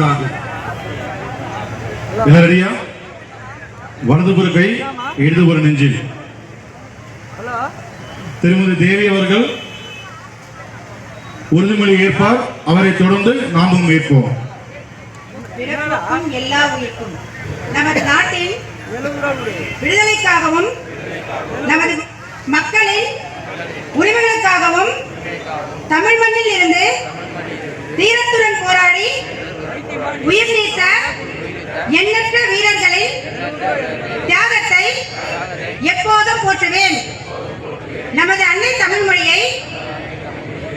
நமக்காக. எல்லாரையா வலதுபுற கை இடதுபுற நெஞ்சில். திருமதி தேவி அவர்கள் உறுதிமொழி ஏற்பார். அவரை தொடர்ந்து நாமும் ஏற்போம். எல்லா உயிர்க்கும் நமது நாட்டின் விடுதலைக்காகவும் நமது மக்களின் உரிமைகளுக்காகவும் தமிழ் மண்ணில் இருந்து தீரத்துடன் போராடி உயிர் நீத்த எண்ணற்ற வீரர்களின் தியாகத்தை எப்போதும் போற்றுவேன். நமது அன்னை தமிழ் மொழியை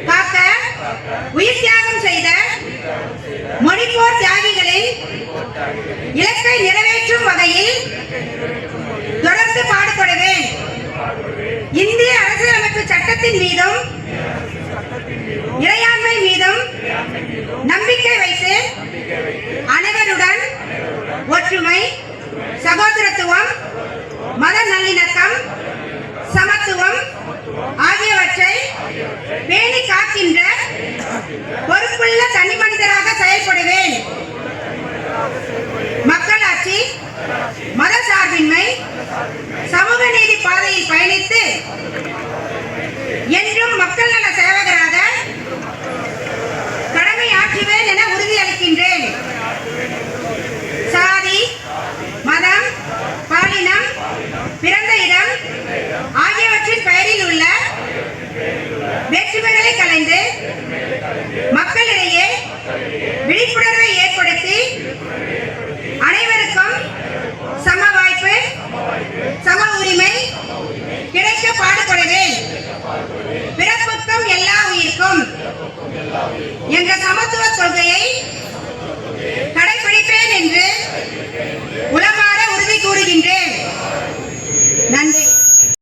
காக்க உயிர் தியாகம் செய்த மொழிப்போர் தியாகிகளின் இலக்கை நிறைவேற்றும் வகையில் தொடர்ந்து பாடுபடுவேன். இந்திய அரசியலமைப்பு சட்டத்தின் மீதும் இறையாண்மை மீதும் நம்பிக்கை வைத்து அனைவருடன் ஒற்றுமை, சகோதரத்துவம், மத நல்லிணக்கம், சமத்துவம் ஆகியவற்றை பேணி காக்கின்ற பொறுப்புள்ள தனி மனிதராக செயல்படுவேன். மக்களாட்சி, மத சார்பின்மை, சமூக நீதி பாதையில் பயணித்து என்றும் மக்கள் நல சேவகராக கடமை ஆற்றுவேன் என உறுதியளிக்கின்றேன். சாதி, மதம், பாலினம், பிறந்த இடம் ஆகியவற்றின் பெயரில் உள்ள வேற்றுமைகளை கலைந்து மக்களிடையே விழிப்புணர்வை ஏற்படுத்தி அனைவருக்கும் சம வாய்ப்பு, சம உரிமை கிடைக்க பாடுபடுவேன். பிறப்புக்கும் எல்லா உயிர்க்கும் என்ற சமத்துவ கொள்கையை கடைபிடிப்பேன் என்று உளமாற உறுதி கூறுகின்றேன்.